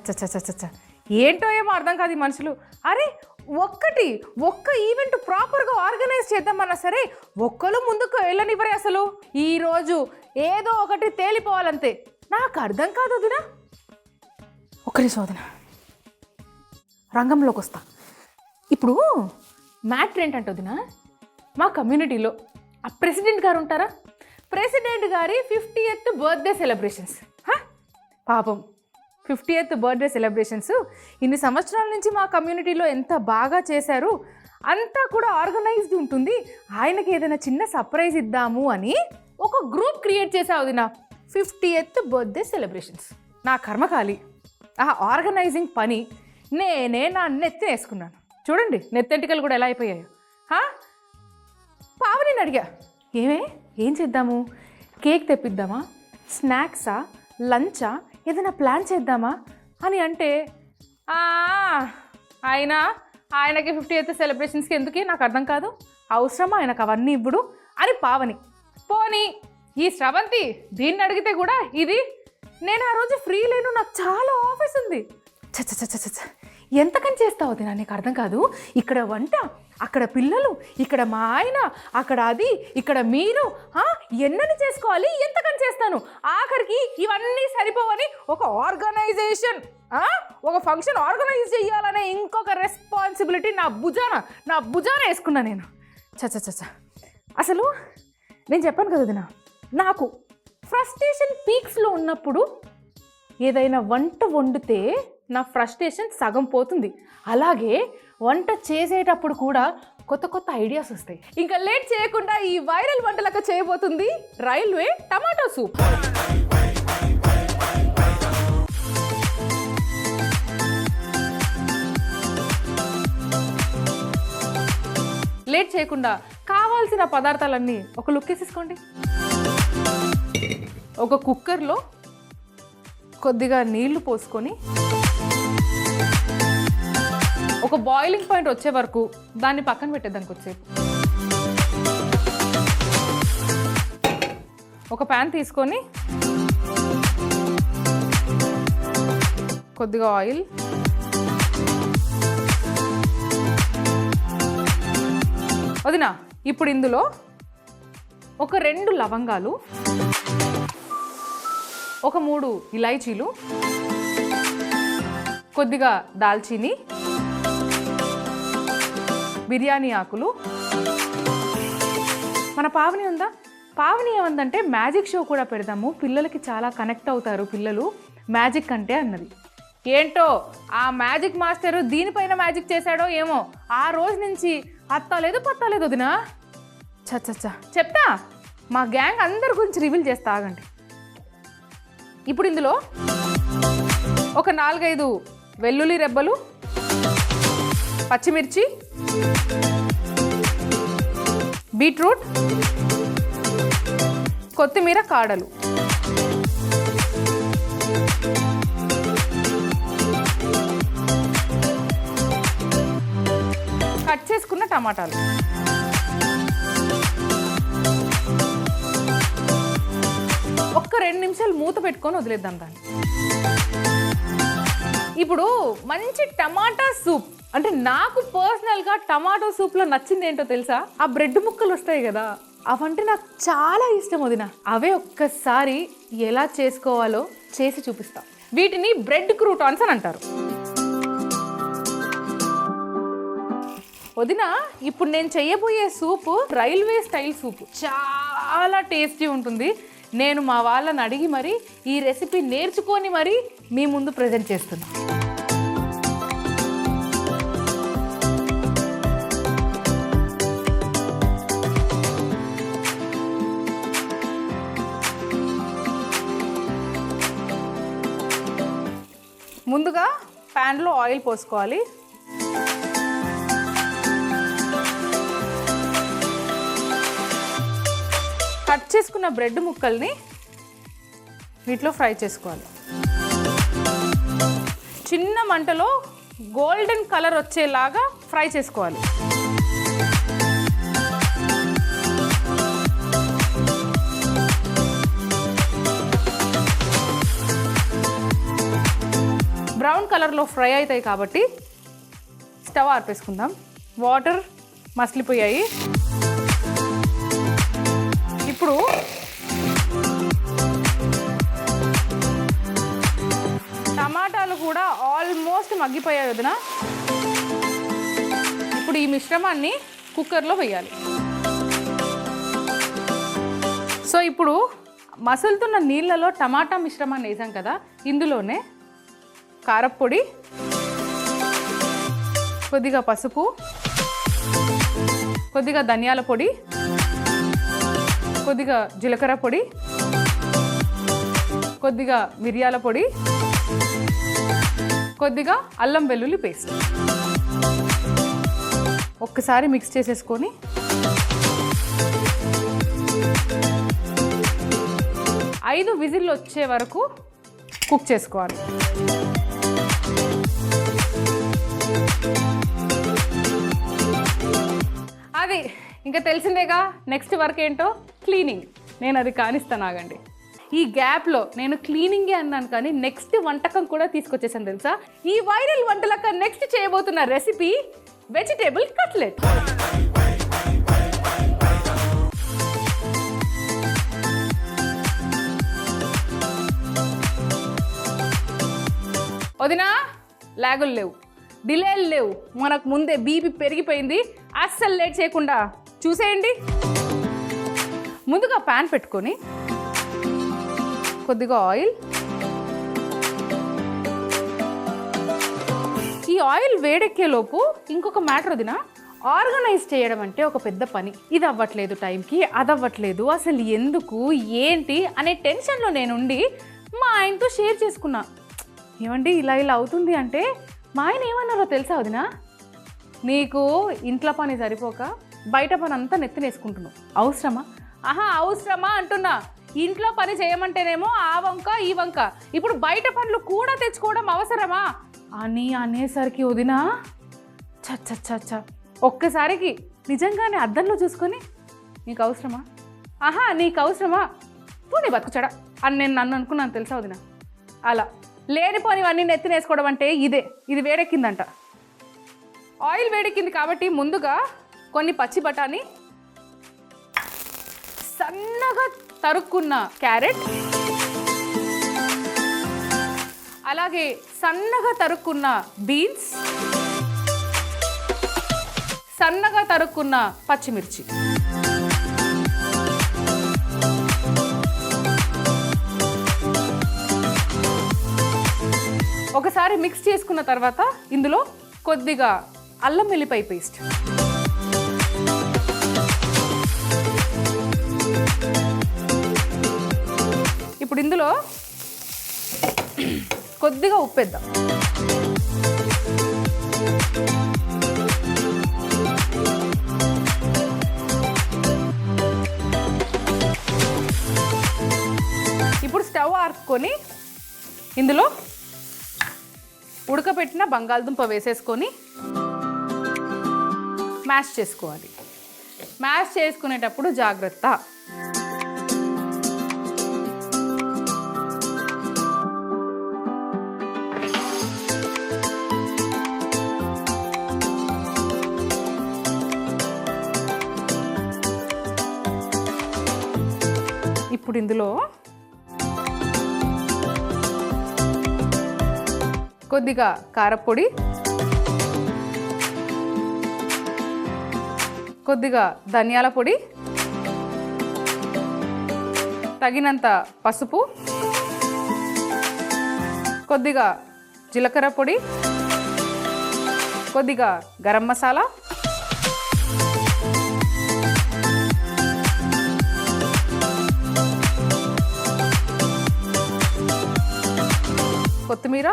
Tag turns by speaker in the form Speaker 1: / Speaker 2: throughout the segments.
Speaker 1: చచ్చ ఏంటో ఏమో అర్థం కాదు ఈ మనుషులు. అరే ఒక్క ఈవెంట్ ప్రాపర్గా ఆర్గనైజ్ చేద్దామన్నా సరే ఒక్కరు ముందుకు వెళ్ళనివ్వరే. అసలు ఈరోజు ఏదో ఒకటి తేలిపోవాలంతే. నాకు అర్థం కాదు వదినా. ఒక్కరి శోధన రంగంలోకి వస్తా. ఇప్పుడు మ్యాటర్ ఏంటంటే వదినా, మా కమ్యూనిటీలో ఆ ప్రెసిడెంట్ గారు ఉంటారా, ప్రెసిడెంట్ గారి 50th బర్త్డే సెలబ్రేషన్స్. పాపం 50th బర్త్డే సెలబ్రేషన్స్ ఇన్ని సంవత్సరాల నుంచి మా కమ్యూనిటీలో ఎంత బాగా చేశారు, అంతా కూడా ఆర్గనైజ్డ్ ఉంటుంది. ఆయనకి ఏదైనా చిన్న సర్ప్రైజ్ ఇద్దాము అని ఒక గ్రూప్ క్రియేట్ చేసా వదినా. 50th birthday celebrations. నా కర్మకాలి ఆ ఆర్గనైజింగ్ పని నేనే నా నెత్తిన వేసుకున్నాను. చూడండి నెత్తెంటికలు కూడా ఎలా అయిపోయాయో. పావనిని అడిగా, ఏం చేద్దాము, కేక్ తెప్పిద్దామా, స్నాక్సా, లంచా, ఏదైనా ప్లాన్ చేద్దామా అని అంటే ఆయనకి 50th సెలబ్రేషన్స్కి ఎందుకే నాకు అర్థం కాదు, అవసరమా ఆయనకు అవన్నీ ఇప్పుడు అని పావని. పోనీ ఈ స్రవంతి దీన్ని అడిగితే కూడా ఇది నేను ఆ రోజు ఫ్రీ లేను, నాకు చాలా ఆఫీస్ ఉంది. చచ్చ ఎంతకని చేస్తావు అది నాకు అర్థం కాదు. ఇక్కడ వంట, అక్కడ పిల్లలు, ఇక్కడ మా ఆయన, అక్కడ అది, ఇక్కడ మీరు, ఎన్నని చేసుకోవాలి, ఎంతకని చేస్తాను. ఆఖరికి ఇవన్నీ సరిపోవని ఒక ఆర్గనైజేషన్, ఒక ఫంక్షన్ ఆర్గనైజ్ చేయాలనే ఇంకొక రెస్పాన్సిబిలిటీ నా భుజాన వేసుకున్నా నేను. చచ్చ అసలు నేను చెప్పాను కదా వదినా, నాకు ఫ్రస్ట్రేషన్ పీక్స్లో ఉన్నప్పుడు ఏదైనా వంట వండితే నా ఫ్రస్ట్రేషన్ సగం పోతుంది. అలాగే వంట చేసేటప్పుడు కూడా కొత్త ఐడియాస్ వస్తాయి. ఇంకా లేట్ చేయకుండా ఈ వైరల్ వంటలక చేయబోతుంది రైల్వే టమాటో సూప్. లేట్ చేయకుండా కావాల్సిన పదార్థాలన్నీ ఒక లుక్ వేసేసుకోండి. ఒక కుక్కర్లో కొద్దిగా నీళ్లు పోసుకొని ఒక బాయిలింగ్ పాయింట్ వచ్చే వరకు దాన్ని పక్కన పెట్టేద్దాం. కొద్దిసేపు ఒక ప్యాన్ తీసుకొని కొద్దిగా ఆయిల్, వదినా ఇప్పుడు ఇందులో ఒక 2 లవంగాలు, ఒక 3 ఇలాచీలు, కొద్దిగా దాల్చిని, బిర్యానీ ఆకులు. మన పావని ఉందా, పావని ఏమందంటే మ్యాజిక్ షో కూడా పెడదాము, పిల్లలకి చాలా కనెక్ట్ అవుతారు పిల్లలు మ్యాజిక్ అంటే అన్నది. ఏంటో ఆ మ్యాజిక్ మాస్టరు దీనిపైన మ్యాజిక్ చేశాడో ఏమో, ఆ రోజు నుంచి అత్తలేదు పత్తలేదు వదినా. చచ్చ చెప్తా, మా గ్యాంగ్ అందరి గురించి రివీల్ చేస్తా, ఆగండి. ఇప్పుడు ఇందులో ఒక 4-5 వెల్లుల్లి రెబ్బలు, పచ్చిమిర్చి, బీట్రూట్, కొత్తిమీర కాడలు, కట్ చేసుకున్న టమాటాలు, ఒక్క 2 నిమిషాలు మూత పెట్టుకొని వదిలేద్దాం దాన్ని. ఇప్పుడు మంచి టమాటా సూప్ అంటే నాకు పర్సనల్గా టమాటో సూప్లో నచ్చింది ఏంటో తెలుసా, ఆ బ్రెడ్ ముక్కలు వస్తాయి కదా, అవంటే నాకు చాలా ఇష్టం వదినా. అవే ఒక్కసారి ఎలా చేసుకోవాలో చేసి చూపిస్తా. వీటిని బ్రెడ్ క్రూటాన్స్ అని అంటారు. వదినా ఇప్పుడు నేను చేయబోయే సూపు రైల్వే స్టైల్ సూపు, చాలా టేస్టీ ఉంటుంది. నేను మా వాళ్ళని అడిగి మరి ఈ రెసిపీ నేర్చుకొని మరి మీ ముందు ప్రజెంట్ చేస్తున్నా. ముందుగా ప్యాన్లో ఆయిల్ పోసుకోవాలి. కట్ చేసుకున్న బ్రెడ్ ముక్కల్ని వీటిలో ఫ్రై చేసుకోవాలి. చిన్న మంటలో గోల్డెన్ కలర్ వచ్చేలాగా ఫ్రై చేసుకోవాలి. బ్రౌన్ కలర్లో ఫ్రై అవుతాయి కాబట్టి స్టవ్ ఆర్పేసుకుందాం. వాటర్ మసిలిపోయాయి. ఇప్పుడు టమాటాలు కూడా ఆల్మోస్ట్ మగ్గిపోయాయి వదిన. ఇప్పుడు ఈ మిశ్రమాన్ని కుక్కర్లో వేయాలి. సో ఇప్పుడు మసులుతున్న నీళ్ళలో టమాటా మిశ్రమాన్ని వేసాం కదా, ఇందులోనే కారప్పొడి, కొద్దిగా పసుపు, కొద్దిగా ధనియాల పొడి, కొద్దిగా జీలకర్ర పొడి, కొద్దిగా మిరియాల పొడి, కొద్దిగా అల్లం వెల్లుల్లి పేస్ట్ ఒక్కసారి మిక్స్ చేసేసుకొని 5 విజిల్లు వచ్చే వరకు కుక్ చేసుకోవాలి. అది ఇంకా తెలిసిందేగా. నెక్స్ట్ వర్క్ ఏంటో క్లీనింగ్. నేను అది కానిస్తాను, ఆగండి. ఈ గ్యాప్లో నేను క్లీనింగే అన్నాను కానీ నెక్స్ట్ వంటకం కూడా తీసుకొచ్చేసాను తెలుసా. ఈ వైరల్ వంటలక నెక్స్ట్ చేయబోతున్న రెసిపీ వెజిటేబుల్ కట్లెట్. వదినా, లాగులు లేవు, డిలేలు లేవు, మనకు ముందే బీపీ పెరిగిపోయింది. అస్సలు లేట్ చేయకుండా చూసేయండి. ముందుగా ప్యాన్ పెట్టుకొని కొద్దిగా ఆయిల్. ఈ ఆయిల్ వేడెక్కేలోపు ఇంకొక మ్యాటర్ వదినా, ఆర్గనైజ్ చేయడం అంటే ఒక పెద్ద పని. ఇది అవ్వట్లేదు టైంకి, అది అవ్వట్లేదు, అసలు ఎందుకు ఏంటి అనే టెన్షన్లో నేనుండి మా ఆయనతో షేర్ చేసుకున్నా. ఏమండి ఇలా అవుతుంది అంటే మా ఆయన ఏమన్నారో తెలుసా వదినా, నీకు ఇంట్లో పని సరిపోక బయట పని అంతా నెత్తినేసుకుంటున్నావు, అవసరమా? అవసరమా అంటున్నా. ఇంట్లో పని చేయమంటేనేమో ఆ వంక ఈ వంక, ఇప్పుడు బయట పనులు కూడా తెచ్చుకోవడం అవసరమా అని అనేసరికి వదినా చచ్చ ఒక్కసారికి నిజంగానే అద్దంలో చూసుకొని నీకు అవసరమా, నీకు అవసరమా, పోనీ బతుకుచడా అని నేను నన్ను అనుకున్నాను తెలుసా వదినా. అలా లేనిపోనివన్నీ నెత్తినేసుకోవడం అంటే ఇది వేడెక్కిందంట. ఆయిల్ వేడెక్కింది కాబట్టి ముందుగా కొన్ని పచ్చి బఠానీ, సన్నగా తరుక్కున్న క్యారెట్, అలాగే సన్నగా తరుక్కున్న బీన్స్, సన్నగా తరుక్కున్న పచ్చిమిర్చి, ఒకసారి మిక్స్ చేసుకున్న తర్వాత ఇందులో కొద్దిగా అల్లం వెల్లిపాయ పేస్ట్, ఇప్పుడు ఇందులో కొద్దిగా ఉప్పేద్దాం. ఇప్పుడు స్టవ్ ఆర్పుకొని ఇందులో ఉడకపెట్టిన బంగాళదుంప వేసేసుకొని మ్యాష్ చేసుకోవాలి. మ్యాష్ చేసుకునేటప్పుడు జాగ్రత్త. ఇప్పుడు ఇందులో కొద్దిగా కారపొడి, కొద్దిగా ధనియాల పొడి, తగినంత పసుపు, కొద్దిగా జీలకర్ర పొడి, కొద్దిగా గరం మసాలా, కొత్తిమీర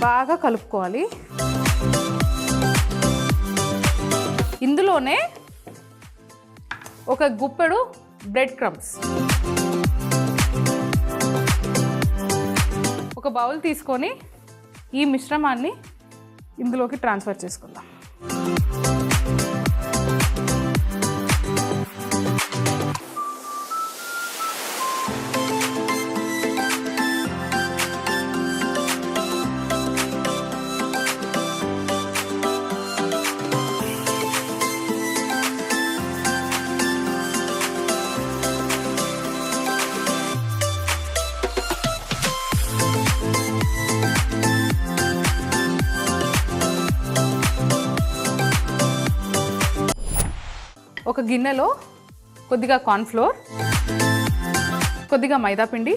Speaker 1: బాగా కలుపుకోవాలి. ఇందులోనే ఒక గుప్పెడు బ్రెడ్ క్రమ్స్, ఒక బౌల్ తీసుకొని ఈ మిశ్రమాన్ని ఇందులోకి ట్రాన్స్ఫర్ చేసుకుందాం. ఒక గిన్నెలో కొద్దిగా కార్న్ఫ్లోర్, కొద్దిగా మైదా పిండి,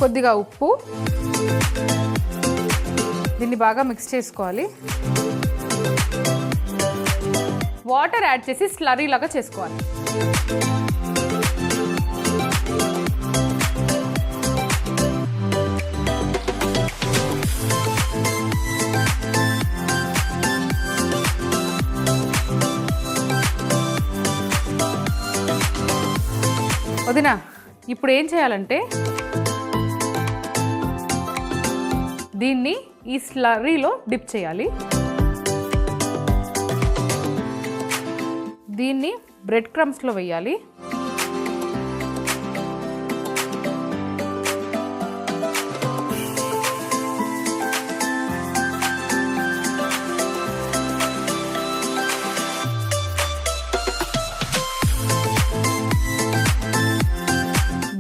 Speaker 1: కొద్దిగా ఉప్పు, దీన్ని బాగా మిక్స్ చేసుకోవాలి. వాటర్ యాడ్ చేసి స్లరీ లాగా చేసుకోవాలి. వదినా, ఇప్పుడు ఏం చేయాలంటే దీన్ని ఈ స్లరీలో డిప్ చేయాలి. దీన్ని బ్రెడ్ క్రమ్స్లో వేయాలి.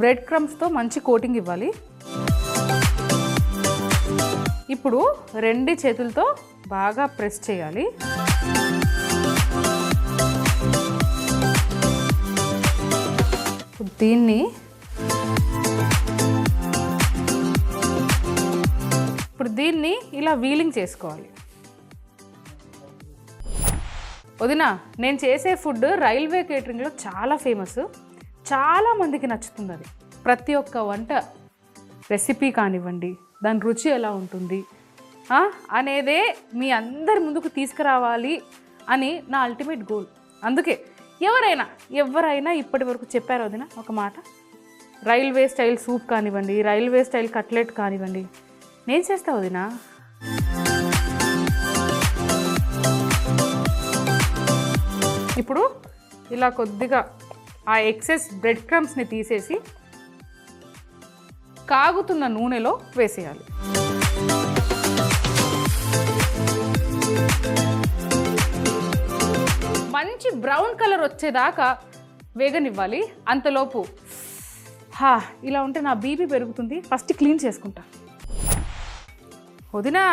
Speaker 1: బ్రెడ్ క్రమ్స్తో మంచి కోటింగ్ ఇవ్వాలి. ఇప్పుడు రెండు చేతులతో బాగా ప్రెస్ చేయాలి. దీన్ని ఇలా వీలింగ్ చేసుకోవాలి. వదినా, నేను చేసే ఫుడ్ రైల్వే కేటరింగ్లో చాలా ఫేమస్, చాలా మందికి నచ్చుతుంది. అది ప్రతి ఒక్క వంట రెసిపీ కానివ్వండి, దాని రుచి ఎలా ఉంటుంది అనేదే మీ అందరి ముందుకు తీసుకురావాలి అని నా అల్టిమేట్ గోల్. అందుకే ఎవరైనా ఇప్పటి వరకు చెప్పారు వదినా ఒక మాట, రైల్వే స్టైల్ సూప్ కానివ్వండి, రైల్వే స్టైల్ కట్లెట్ కానివ్వండి, నేను చేస్తా వదినా. ఇప్పుడు ఇలా కొద్దిగా ఆ ఎక్సెస్ బ్రెడ్ క్రమ్స్ని తీసేసి కాగుతున్న నూనెలో వేసేయాలి. మంచి బ్రౌన్ కలర్ వచ్చేదాకా వేగనివ్వాలి. అంతలోపు ఇలా ఉంటే నా బీపీ పెరుగుతుంది, ఫస్ట్ క్లీన్ చేసుకుంటా. వదినా,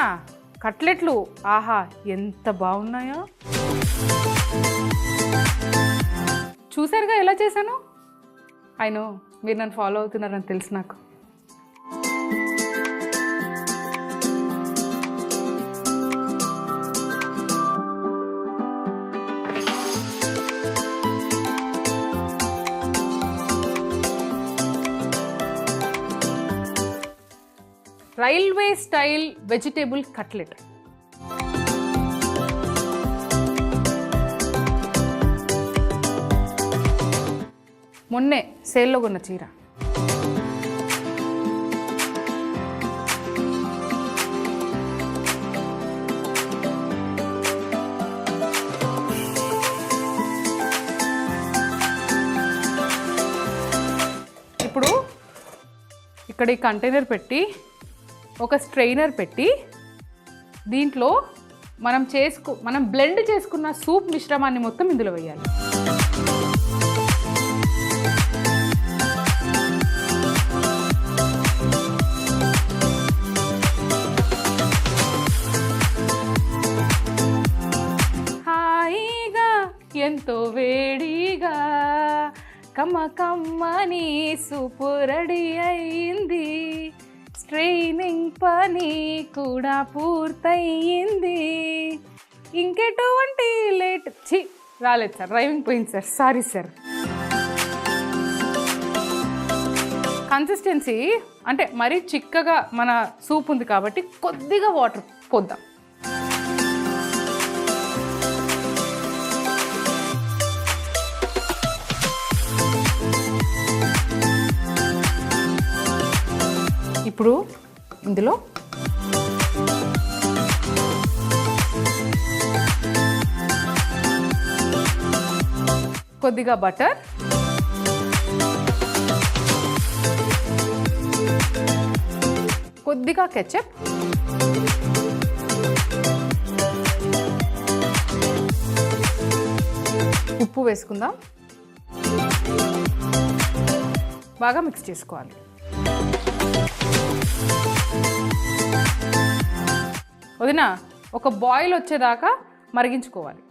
Speaker 1: కట్లెట్లు ఆహా ఎంత బాగున్నాయో. చూసారుగా ఎలా చేశాను? అయినో మీరు నన్ను ఫాలో అవుతున్నారని తెలుసు నాకు. Railway style vegetable cutlet. మొన్నే సేల్లో కొన్న చీర. ఇప్పుడు ఇక్కడ ఈ కంటైనర్ పెట్టి ఒక స్ట్రైనర్ పెట్టి దీంట్లో మనం బ్లెండ్ చేసుకున్న సూప్ మిశ్రమాన్ని మొత్తం ఇందులో వేయాలి. హాయిగా ఎంతో వేడిగా కమ్మ కమ్మని సూపు రెడీ అయింది, ట్రైనింగ్ పని కూడా పూర్తయింది, ఇంకెటువంటి లేట్ రాలేదు సార్, డ్రైవింగ్ పోయింది సార్, సారీ సార్. కన్సిస్టెన్సీ అంటే మరీ చిక్కగా మన సూప్ ఉంది కాబట్టి కొద్దిగా వాటర్ పోద్దాం. ఇప్పుడు ఇందులో కొద్దిగా బటర్, కొద్దిగా కెచప్, ఉప్పు వేసుకుందాం. బాగా మిక్స్ చేసుకోవాలి. వదినా, ఒక బాయిల్ వచ్చేదాకా మరిగించుకోవాలి.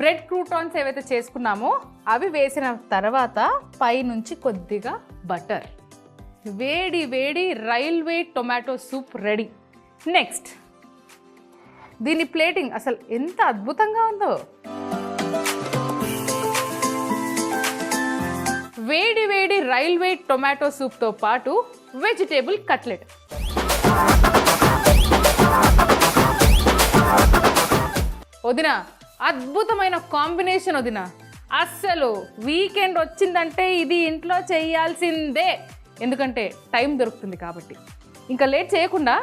Speaker 1: బ్రెడ్ క్రూటాన్స్ ఏవైతే చేసుకున్నామో అవి వేసిన తర్వాత పైనుంచి కొద్దిగా బటర్. వేడి వేడి railway tomato soup ready. Next దీని ప్లేటింగ్ అసలు ఎంత అద్భుతంగా ఉందో. వేడి వేడి రైల్వే టొమాటో సూప్తో పాటు వెజిటేబుల్ కట్లెట్. వదినా అద్భుతమైన కాంబినేషన్ వదినా. అస్సలు వీకెండ్ వచ్చిందంటే ఇది ఇంట్లో చేయాల్సిందే, ఎందుకంటే టైం దొరుకుతుంది కాబట్టి. ఇంకా లేట్ చేయకుండా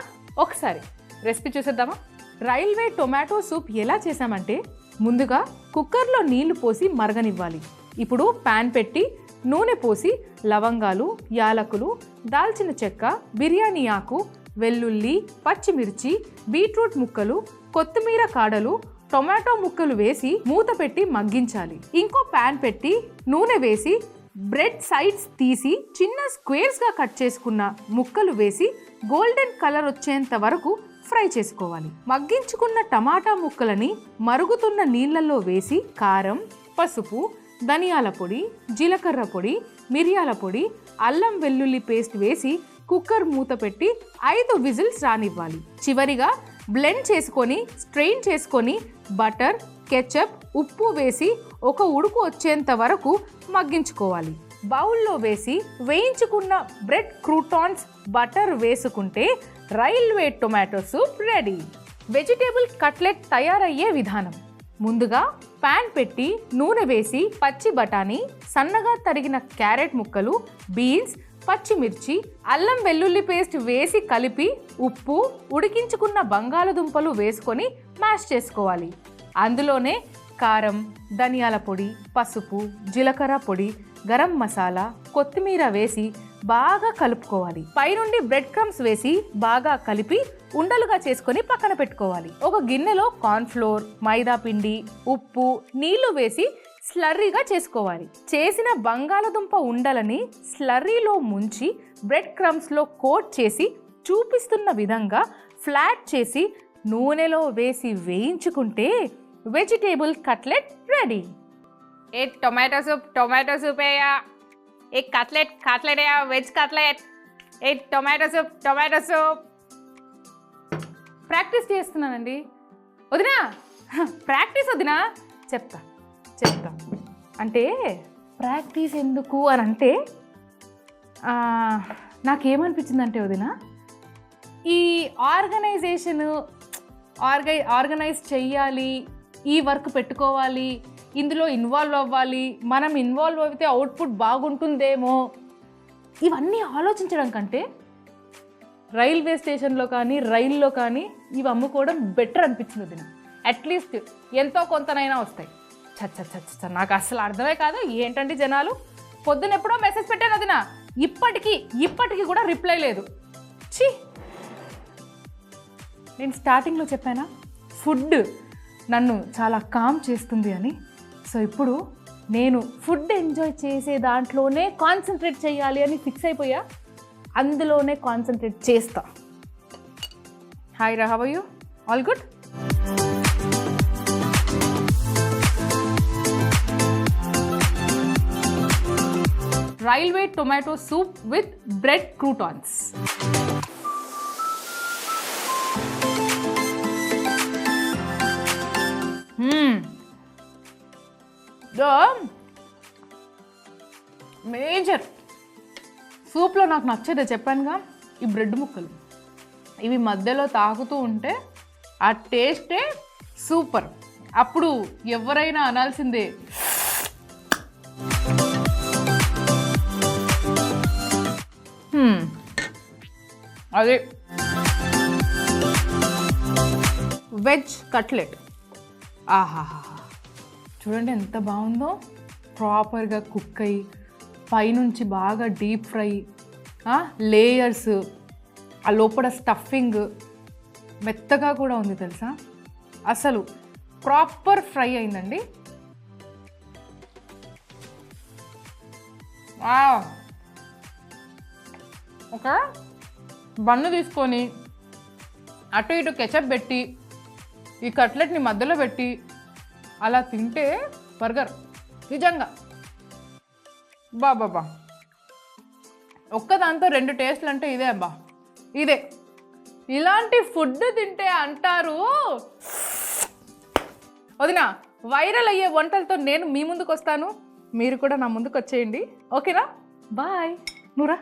Speaker 1: ఒకసారి రెసిపీ చూసేద్దామా? రైల్వే టొమాటో సూప్ ఎలా చేసామంటే, ముందుగా కుక్కర్లో నీళ్లు పోసి మరగనివ్వాలి. ఇప్పుడు ప్యాన్ పెట్టి నూనె పోసి లవంగాలు, యాలకులు, దాల్చిన చెక్క, బిర్యానీ ఆకు, వెల్లుల్లి, పచ్చిమిర్చి, బీట్రూట్ ముక్కలు, కొత్తిమీర కాడలు, టొమాటో ముక్కలు వేసి మూత పెట్టి మగ్గించాలి. ఇంకో ప్యాన్ పెట్టి నూనె వేసి బ్రెడ్ సైడ్స్ తీసి చిన్న స్క్వేర్స్ గా కట్ చేసుకున్న ముక్కలు వేసి గోల్డెన్ కలర్ వచ్చేంత వరకు ఫ్రై చేసుకోవాలి. మగ్గించుకున్న టమాటా ముక్కలని మరుగుతున్న నీళ్లలో వేసి కారం, పసుపు, ధనియాల పొడి, జీలకర్ర పొడి, మిరియాల పొడి, అల్లం వెల్లుల్లి పేస్ట్ వేసి కుక్కర్ మూత పెట్టి 5 విజిల్స్ రానివ్వాలి. చివరిగా బ్లెండ్ చేసుకొని స్ట్రెయిన్ చేసుకొని బటర్, కెచప్, ఉప్పు వేసి ఒక ఉడుకు వచ్చేంత వరకు మగ్గించుకోవాలి. బౌల్లో వేసి వేయించుకున్న బ్రెడ్ క్రూటాన్స్, బటర్ వేసుకుంటే railway tomato soup ready. Vegetable cutlet తయారయ్యే విధానం: ముందుగా ప్యాన్ పెట్టి నూనె వేసి పచ్చి బఠానీ, సన్నగా తరిగిన క్యారెట్ ముక్కలు, బీన్స్, పచ్చిమిర్చి, అల్లం వెల్లుల్లి పేస్ట్ వేసి కలిపి ఉప్పు, ఉడికించుకున్న బంగాళదుంపలు వేసుకొని మ్యాష్ చేసుకోవాలి. అందులోనే కారం, ధనియాల పొడి, పసుపు, జీలకర్ర పొడి, గరం మసాలా, కొత్తిమీర వేసి బాగా కలుపుకోవాలి. పైనుండి బ్రెడ్ క్రమ్స్ వేసి బాగా కలిపి ఉండలుగా చేసుకొని పక్కన పెట్టుకోవాలి. ఒక గిన్నెలో కార్న్ఫ్లోర్, మైదా పిండి, ఉప్పు, నీళ్లు వేసి స్లర్రీగా చేసుకోవాలి. చేసిన బంగాళదుంప ఉండలని స్లర్రీలో ముంచి బ్రెడ్ క్రమ్స్లో కోట్ చేసి చూపిస్తున్న విధంగా ఫ్లాట్ చేసి నూనెలో వేసి వేయించుకుంటే వెజిటేబుల్ కట్లెట్ రెడీ. ఏ టొమాటో సూప్ ఏయా, ఏ కట్లెట్ ఏయా, వెజ్ కట్లెట్, ఏ టొమాటో సూప్. ప్రాక్టీస్ చేస్తున్నానండి వదినా, ప్రాక్టీస్ వదినా. చెప్తా అంటే ప్రాక్టీస్ ఎందుకు అని అంటే, నాకేమనిపించిందంటే వదినా, ఈ ఆర్గనైజ్ చెయ్యాలి, ఈ వర్క్ పెట్టుకోవాలి, ఇందులో ఇన్వాల్వ్ అవ్వాలి, మనం ఇన్వాల్వ్ అయితే అవుట్పుట్ బాగుంటుందేమో, ఇవన్నీ ఆలోచించడం కంటే రైల్వే స్టేషన్లో కానీ రైల్లో కానీ ఇవి అమ్ముకోవడం బెటర్ అనిపించింది వదినా. అట్లీస్ట్ ఎంతో కొంతనైనా వస్తాయి. చచ్చ నాకు అసలు అర్థమే కాదు ఏంటంటే జనాలు. పొద్దున ఎప్పుడో మెసేజ్ పెట్టాను వదినా, ఇప్పటికీ కూడా రిప్లై లేదు. ఛీ, నేను స్టార్టింగ్లో చెప్పానా ఫుడ్ నన్ను చాలా కామ్ చేస్తుంది అని. సో ఇప్పుడు నేను ఫుడ్ ఎంజాయ్ చేసే దాంట్లోనే కాన్సన్ట్రేట్ చేయాలి అని ఫిక్స్ అయిపోయా. అందులోనే కాన్సన్ట్రేట్ చేస్తా. హాయ్ రా, how are you? All good? Railway tomato soup with bread croutons. The major సూప్లో నాకు నచ్చేదే చెప్పానుగా, ఈ బ్రెడ్ ముక్కలు. ఇవి మధ్యలో తాకుతూ ఉంటే ఆ టేస్టే సూపర్. అప్పుడు ఎవరైనా అనాల్సిందే, అదే వెజ్ కట్లెట్. ఆహాహా, చూడండి ఎంత బాగుందో. ప్రాపర్గా కుక్ అయ్యి పైనుంచి బాగా డీప్ ఫ్రై, లేయర్స్, ఆ లోపల స్టఫింగ్ మెత్తగా కూడా ఉంది తెలుసా. అసలు ప్రాపర్ ఫ్రై అయిందండి. ఒక బన్ను తీసుకొని అటు ఇటు కెచప్ పెట్టి ఈ కట్లెట్ని మధ్యలో పెట్టి అలా తింటే బర్గర్ నిజంగా బాబా. ఒక్కదాంతో 2 టేస్ట్లు అంటే ఇదే అబ్బా, ఇదే. ఇలాంటి ఫుడ్ తింటే అంటారు వదిన వైరల్ అయ్యే వంటలతో నేను మీ ముందుకు వస్తాను, మీరు కూడా నా ముందుకు వచ్చేయండి. ఓకేనా? బాయ్. నువ్వురా.